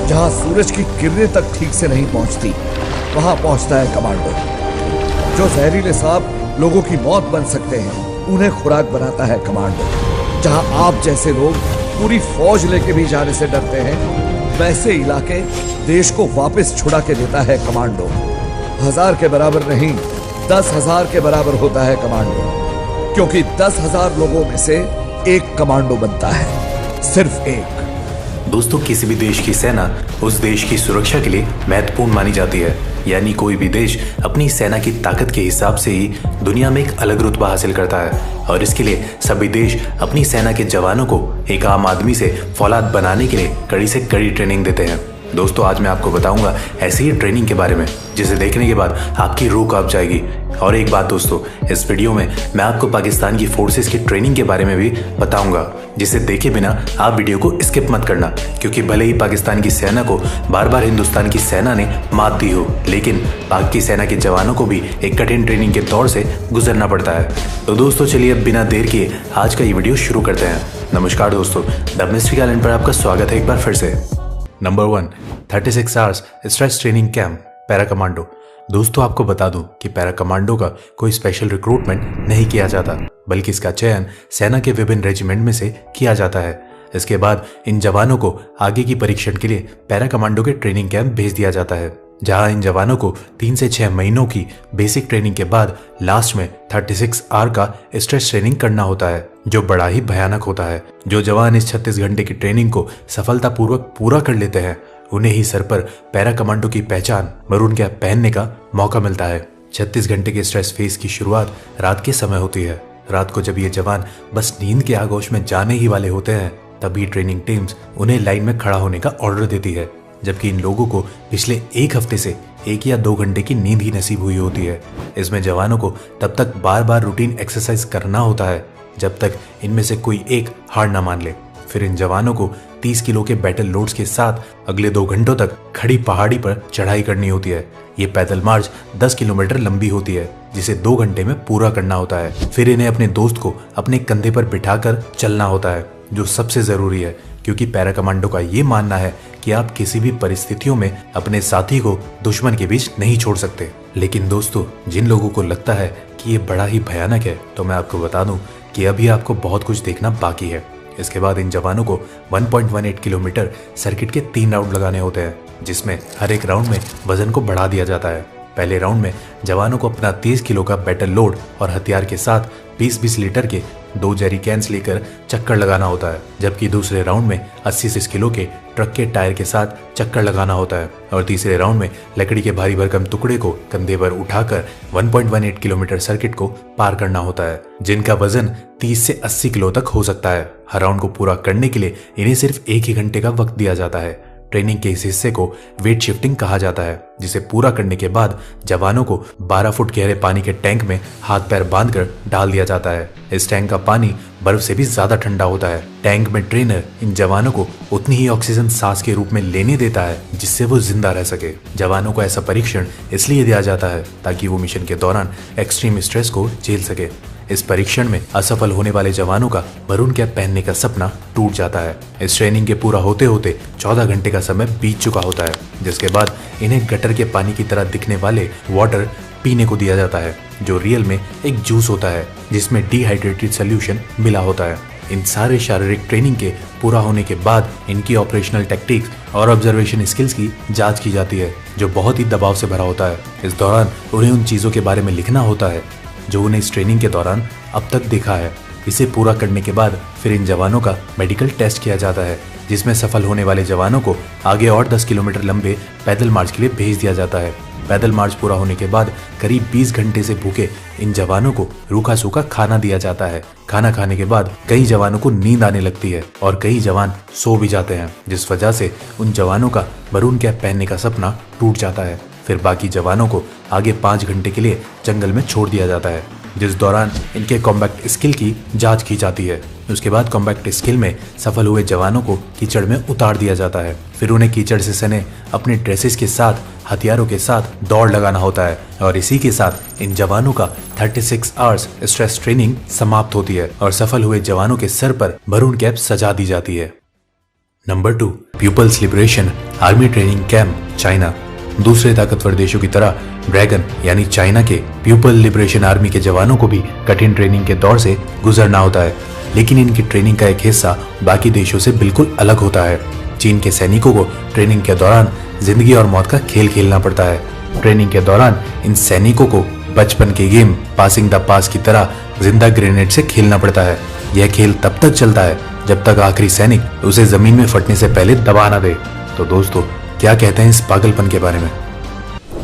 जहां सूरज की किरणें तक ठीक से नहीं पहुंचती, वहां पहुंचता है कमांडो। जो जहरीले सांप लोगों की मौत बन सकते हैं, उन्हें खुराक बनाता है कमांडो। जहां आप जैसे लोग पूरी फौज लेके भी जाने से डरते हैं, वैसे इलाके देश को वापस छुड़ा के देता है कमांडो। 1000 के बराबर नहीं, 10,000 के बराबर होता है कमांडो, क्योंकि 10,000 लोगों में से एक कमांडो बनता है, सिर्फ एक। दोस्तों, किसी भी देश की सेना उस देश की सुरक्षा के लिए महत्वपूर्ण मानी जाती है। यानी कोई भी देश अपनी सेना की ताकत के हिसाब से ही दुनिया में एक अलग रुतबा हासिल करता है, और इसके लिए सभी देश अपनी सेना के जवानों को एक आम आदमी से फौलाद बनाने के लिए कड़ी से कड़ी ट्रेनिंग देते हैं। दोस्तों, आज मैं आपको बताऊंगा ऐसी ही ट्रेनिंग के बारे में, जिसे देखने के बाद आपकी रूह कांप जाएगी। और एक बात दोस्तों, इस वीडियो में मैं आपको पाकिस्तान की फोर्सेस की ट्रेनिंग के बारे में भी बताऊंगा, जिसे देखे बिना आप वीडियो को स्किप मत करना, क्योंकि भले ही पाकिस्तान की सेना को बार बार हिंदुस्तान की सेना ने मात दी हो, लेकिन पाक की सेना के जवानों को भी एक कठिन ट्रेनिंग के दौर से गुजरना पड़ता है। तो दोस्तों चलिए अब बिना देर किए आज का ये वीडियो शुरू करते हैं। नमस्कार दोस्तों, द मिस्ट्री आइलैंड पर आपका स्वागत है एक बार फिर से। Number 1, 36 hours stress training camp, para commando. दोस्तों, आपको बता दूं कि पैरा कमांडो का कोई स्पेशल रिक्रूटमेंट नहीं किया जाता, बल्कि इसका चयन सेना के विभिन्न रेजिमेंट में से किया जाता है। इसके बाद इन जवानों को आगे की परीक्षण के लिए पैरा कमांडो के ट्रेनिंग कैंप भेज दिया जाता है, जहां इन जवानों को 3 से 6 महीनों की बेसिक ट्रेनिंग के बाद लास्ट में 36 आवर का स्ट्रेस ट्रेनिंग करना होता है, जो बड़ा ही भयानक होता है। जो जवान इस 36 घंटे की ट्रेनिंग को सफलतापूर्वक पूरा कर लेते हैं, उन्हें ही सर पर पैरा कमांडो की पहचान मरून कैप पहनने का मौका मिलता है। 36 घंटे के स्ट्रेस फेज की शुरुआत रात के समय होती है। रात को जब ये जवान बस नींद के आगोश में जाने ही वाले होते हैं, तभी ट्रेनिंग टीम्स उन्हें लाइन में खड़ा होने का ऑर्डर देती है, जबकि इन लोगों को पिछले एक हफ्ते से 1 या 2 घंटे की नींद ही नसीब हुई होती है। इसमें जवानों को तब तक बार बार रूटीन एक्सरसाइज करना होता है जब तक इनमें से कोई एक हार ना मान ले। फिर इन जवानों को 30 किलो के बैटल लोड्स के साथ अगले 2 घंटों तक खड़ी पहाड़ी पर चढ़ाई करनी होती है। ये पैदल मार्च 10 किलोमीटर लंबी होती है, जिसे 2 घंटे में पूरा करना होता है। फिर इन्हें अपने दोस्त को अपने कंधे पर बिठाकर चलना होता है, जो सबसे जरूरी है, क्योंकि पैरा कमांडो का ये मानना है कि आप किसी भी परिस्थितियों में अपने साथी को दुश्मन के बीच नहीं छोड़ सकते। लेकिन दोस्तों, जिन लोगों को लगता है कि ये बड़ा ही भयानक है, तो मैं आपको बता दूं कि अभी आपको बहुत कुछ देखना बाकी है। इसके बाद इन जवानों को 1.18 किलोमीटर सर्किट के 3 राउंड लगाने होते हैं, जिसमें हर एक राउंड में वजन को बढ़ा दिया जाता है। पहले राउंड में जवानों को अपना 30 किलो का बैटल लोड और हथियार के साथ 20-20 लीटर के 2 जेरी कैंस लेकर चक्कर लगाना होता है, जबकि दूसरे राउंड में 80 किलो के ट्रक के टायर के साथ चक्कर लगाना होता है, और तीसरे राउंड में लकड़ी के भारी भरकम टुकड़े को कंधे पर उठाकर 1.18 किलोमीटर सर्किट को पार करना होता है, जिनका वजन 30 से 80 किलो तक हो सकता है। हर राउंड को पूरा करने के लिए इन्हें सिर्फ 1 ही घंटे का वक्त दिया जाता है। ट्रेनिंग के इस हिस्से को वेट शिफ्टिंग कहा जाता है, जिसे पूरा करने के बाद जवानों को 12 फुट गहरे पानी के टैंक में हाथ पैर बांधकर डाल दिया जाता है। इस टैंक का पानी बर्फ से भी ज्यादा ठंडा होता है। टैंक में ट्रेनर इन जवानों को उतनी ही ऑक्सीजन सांस के रूप में लेने देता है, जिससे वो जिंदा रह सके। जवानों को ऐसा परीक्षण इसलिए दिया जाता है ताकि वो मिशन के दौरान एक्सट्रीम स्ट्रेस को झेल सके। इस परीक्षण में असफल होने वाले जवानों का मरून कैप पहनने का सपना टूट जाता है। इस ट्रेनिंग के पूरा होते होते 14 घंटे का समय बीत चुका होता है, जिसके बाद इन्हें गटर के पानी की तरह दिखने वाले वाटर पीने को दिया जाता है, जो रियल में एक जूस होता है जिसमें डिहाइड्रेटेड सोल्यूशन मिला होता है। इन सारे शारीरिक ट्रेनिंग के पूरा होने के बाद इनकी ऑपरेशनल टेक्टिक्स और ऑब्जर्वेशन स्किल्स की जांच की जाती है, जो बहुत ही दबाव से भरा होता है। इस दौरान उन्हें उन चीजों के बारे में लिखना होता है जो उन्हें इस ट्रेनिंग के दौरान अब तक देखा है। इसे पूरा करने के बाद फिर इन जवानों का मेडिकल टेस्ट किया जाता है, जिसमें सफल होने वाले जवानों को आगे और 10 किलोमीटर लंबे पैदल मार्च के लिए भेज दिया जाता है। पैदल मार्च पूरा होने के बाद करीब 20 घंटे से भूखे इन जवानों को रूखा सूखा खाना दिया जाता है। खाना खाने के बाद कई जवानों को नींद आने लगती है और कई जवान सो भी जाते हैं, जिस वजह से उन जवानों का मरून कैप पहनने का सपना टूट जाता है। फिर बाकी जवानों को आगे 5 घंटे के लिए जंगल में छोड़ दिया जाता है, जिस दौरान इनके कॉम्बैक्ट स्किल की जांच की जाती है। उसके बाद कॉम्बैक्ट स्किल में सफल हुए जवानों को कीचड़ में उतार दिया जाता है। फिर उन्हें कीचड़ से सने अपने ड्रेसेस के साथ हथियारों के साथ दौड़ लगाना होता है, और इसी के साथ इन जवानों का 36 आवर्स स्ट्रेस ट्रेनिंग समाप्त होती है और सफल हुए जवानों के सर पर मरून कैप सजा दी जाती है। Number 2, People's Liberation Army training camp, China. दूसरे ताकतवर देशों की तरह ड्रैगन यानी चाइना के पीपल लिबरेशन आर्मी के जवानों को भी कठिन ट्रेनिंग के दौर से गुजरना होता है, लेकिन इनकी ट्रेनिंग का एक हिस्सा बाकी देशों से बिल्कुल अलग होता है। चीन के सैनिकों को ट्रेनिंग के दौरान जिंदगी और मौत का खेल खेलना पड़ता है। ट्रेनिंग के दौरान इन सैनिकों को बचपन के गेम पासिंग द पास की तरह जिंदा ग्रेनेड से खेलना पड़ता है। यह खेल तब तक चलता है जब तक आखिरी सैनिक उसे जमीन में फटने से पहले दबा ना दे। तो दोस्तों, क्या कहते हैं इस पागलपन के बारे में?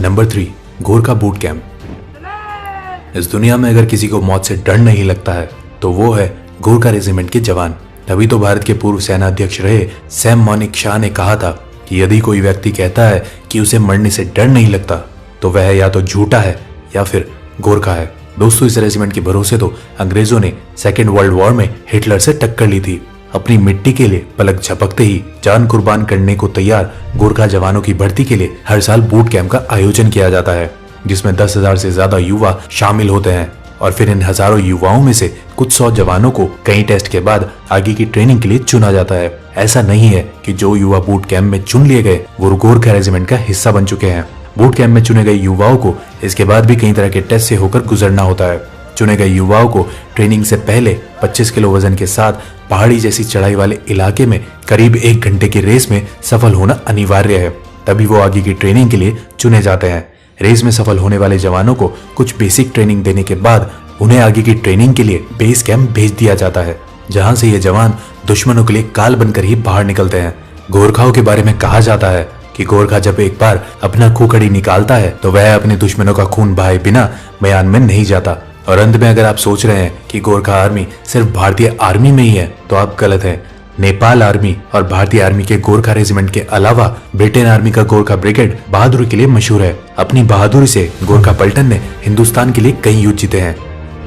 Number 3, Gorkha boot camp. इस दुनिया में अगर किसी को मौत से डर नहीं लगता है तो वो है गोरखा रेजिमेंट के जवान। तभी तो भारत के पूर्व सेना अध्यक्ष रहे सैम मॉनिक शाह ने कहा था कि यदि कोई व्यक्ति कहता है कि उसे मरने से डर नहीं लगता तो वह या तो झूठा है या फिर गोरखा है। दोस्तों, इस रेजिमेंट के भरोसे तो अंग्रेजों ने सेकेंड वर्ल्ड वॉर में हिटलर से टक्कर ली थी। अपनी मिट्टी के लिए पलक झपकते ही जान कुर्बान करने को तैयार गोरखा जवानों की भर्ती के लिए हर साल बूट कैंप का आयोजन किया जाता है, जिसमें 10,000 से ज्यादा युवा शामिल होते हैं। और फिर इन हजारों युवाओं में से कुछ 100 जवानों को कई टेस्ट के बाद आगे की ट्रेनिंग के लिए चुना जाता है। ऐसा नहीं है कि जो युवा बूट कैंप में चुन लिए गए वो गोरखा रेजिमेंट का हिस्सा बन चुके हैं। बूट कैंप में चुने गए युवाओं को इसके बाद भी कई तरह के टेस्ट से होकर गुजरना होता है। चुने गए युवाओं को ट्रेनिंग से पहले 25 किलो वजन के साथ पहाड़ी जैसी चढ़ाई वाले इलाके में करीब 1 घंटे की रेस में सफल होना अनिवार्य है, तभी वो आगे की ट्रेनिंग के लिए चुने जाते हैं। रेस में सफल होने वाले जवानों को कुछ बेसिक ट्रेनिंग देने के बाद उन्हें आगे की ट्रेनिंग के लिए बेस कैंप भेज दिया जाता है, जहां से ये जवान दुश्मनों के लिए काल बनकर ही बाहर निकलते हैं। गोरखाओं के बारे में कहा जाता है कि गोरखा जब एक बार अपना खूखड़ी निकालता है तो वह अपने दुश्मनों का खून बहाए बिना मैदान में नहीं जाता। और अंत में अगर आप सोच रहे हैं कि गोरखा आर्मी सिर्फ भारतीय आर्मी में ही है तो आप गलत हैं। नेपाल आर्मी और भारतीय आर्मी के गोरखा रेजिमेंट के अलावा ब्रिटेन आर्मी का गोरखा ब्रिगेड बहादुरी के लिए मशहूर है। अपनी बहादुरी से गोरखा पलटन ने हिंदुस्तान के लिए कई युद्ध जीते हैं।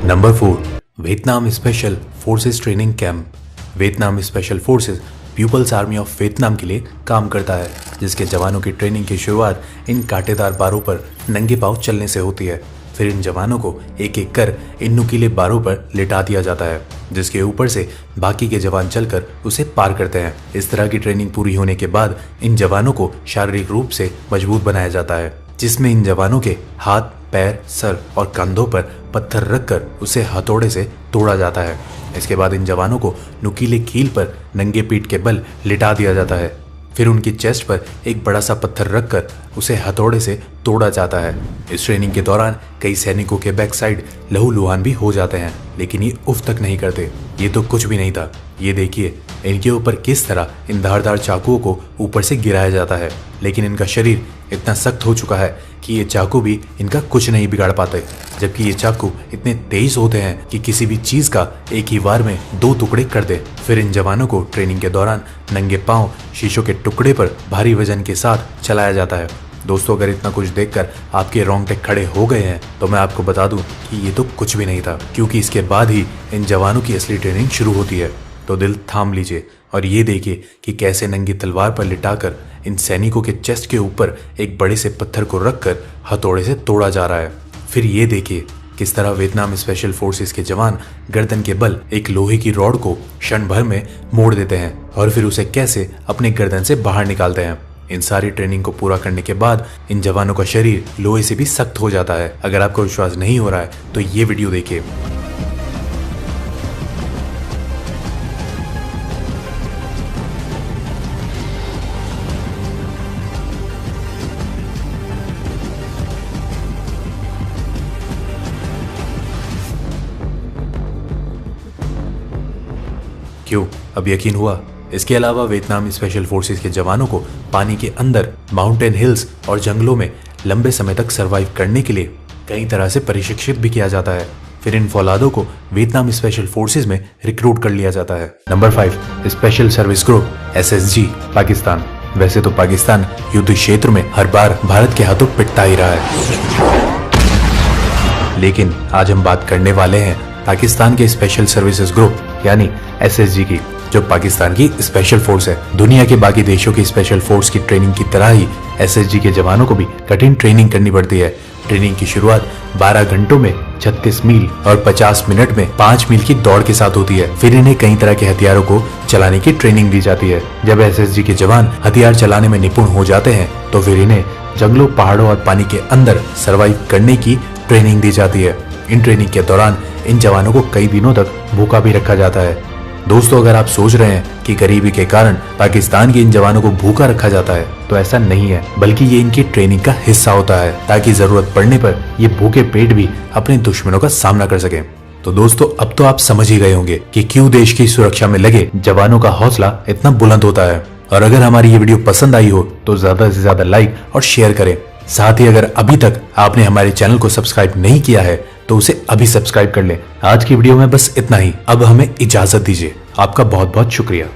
Number 4, Vietnam special forces training camp. Vietnam special forces People's Army of Vietnam के लिए काम करता है, जिसके जवानों की ट्रेनिंग की शुरुआत इन कांटेदार बारों पर नंगे पांव चलने से होती है। फिर इन जवानों को एक एक कर इन नुकीले बारों पर लिटा दिया जाता है, जिसके ऊपर से बाकी के जवान चलकर उसे पार करते हैं। इस तरह की ट्रेनिंग पूरी होने के बाद इन जवानों को शारीरिक रूप से मजबूत बनाया जाता है, जिसमें इन जवानों के हाथ, पैर, सर और कंधों पर पत्थर रखकर उसे हथौड़े से तोड़ा जाता है। इसके बाद इन जवानों को नुकीले कील पर नंगे पीठ के बल लिटा दिया जाता है। फिर उनकी चेस्ट पर एक बड़ा सा पत्थर रखकर उसे हथौड़े से तोड़ा जाता है। इस ट्रेनिंग के दौरान कई सैनिकों के बैक साइड लहूलुहान भी हो जाते हैं, लेकिन ये उफ तक नहीं करते। ये तो कुछ भी नहीं था, ये देखिए इनके ऊपर किस तरह इन धारदार चाकुओं को ऊपर से गिराया जाता है, लेकिन इनका शरीर इतना सख्त हो चुका है कि ये चाकू भी इनका कुछ नहीं बिगाड़ पाते। जबकि ये चाकू इतने तेज होते हैं कि किसी भी चीज का एक ही वार में 2 टुकड़े कर दे। फिर इन जवानों को ट्रेनिंग के दौरान नंगे पांव शीशों के टुकड़े पर भारी वजन के साथ चलाया जाता है। दोस्तों, अगर इतना कुछ देखकर आपके रोंगटे खड़े हो गए हैं तो मैं आपको बता दूं कि ये तो कुछ भी नहीं था, क्योंकि इसके बाद ही इन जवानों की असली ट्रेनिंग शुरू होती है। तो दिल थाम लीजिए और ये देखिए कि कैसे नंगी तलवार पर लिटाकर इन सैनिकों के चेस्ट के ऊपर एक बड़े से पत्थर को रखकर हथौड़े से तोड़ा जा रहा है। फिर ये देखिए किस तरह वियतनाम स्पेशल फोर्सेस के जवान गर्दन के बल एक लोहे की रॉड को क्षण भर में मोड़ देते हैं और फिर उसे कैसे अपने गर्दन से बाहर निकालते हैं। इन सारी ट्रेनिंग को पूरा करने के बाद इन जवानों का शरीर लोहे से भी सख्त हो जाता है। अगर आपको विश्वास नहीं हो रहा है तो ये वीडियो देखिए। क्यों, अब यकीन हुआ? इसके अलावा वियतनाम स्पेशल फोर्सेस के जवानों को पानी के अंदर, माउंटेन हिल्स और जंगलों में लंबे समय तक सरवाइव करने के लिए कई तरह से प्रशिक्षित भी किया जाता है। फिर इन फौलादों को वियतनाम स्पेशल फोर्सेस में रिक्रूट कर लिया जाता है। Number 5, special service group SSG, Pakistan. वैसे तो पाकिस्तान युद्ध क्षेत्र में हर बार भारत के हाथों पिटता ही रहा है, लेकिन आज हम बात करने वाले हैं पाकिस्तान के स्पेशल सर्विसेज ग्रुप यानी SSG की, जो पाकिस्तान की स्पेशल फोर्स है। दुनिया के बाकी देशों की स्पेशल फोर्स की ट्रेनिंग की तरह ही SSG के जवानों को भी कठिन ट्रेनिंग करनी पड़ती है। ट्रेनिंग की शुरुआत 12 घंटों में 36 मील और 50 मिनट में 5 मील की दौड़ के साथ होती है। फिर इन्हें कई तरह के हथियारों को चलाने की ट्रेनिंग दी जाती है। जब एसएसजी के जवान हथियार चलाने में निपुण हो जाते हैं तो फिर इन्हें जंगलों, पहाड़ों और पानी के अंदर सरवाइव करने की ट्रेनिंग दी जाती है। इन ट्रेनिंग के दौरान इन जवानों को कई दिनों तक भूखा भी रखा जाता है। दोस्तों, अगर आप सोच रहे हैं कि गरीबी के कारण पाकिस्तान के इन जवानों को भूखा रखा जाता है, तो ऐसा नहीं है, बल्कि ये इनकी ट्रेनिंग का हिस्सा होता है ताकि जरूरत पड़ने पर ये भूखे पेट भी अपने दुश्मनों का सामना कर सके। तो दोस्तों, अब तो आप समझ ही गए होंगे कि क्यों देश की सुरक्षा में लगे जवानों का हौसला इतना बुलंद होता है। और अगर हमारी ये वीडियो पसंद आई हो तो ज्यादा से ज्यादा लाइक और शेयर करें। साथ ही अगर अभी तक आपने हमारे चैनल को सब्सक्राइब नहीं किया है तो उसे अभी सब्सक्राइब कर लें। आज की वीडियो में बस इतना ही। अब हमें इजाजत दीजिए। आपका बहुत बहुत शुक्रिया।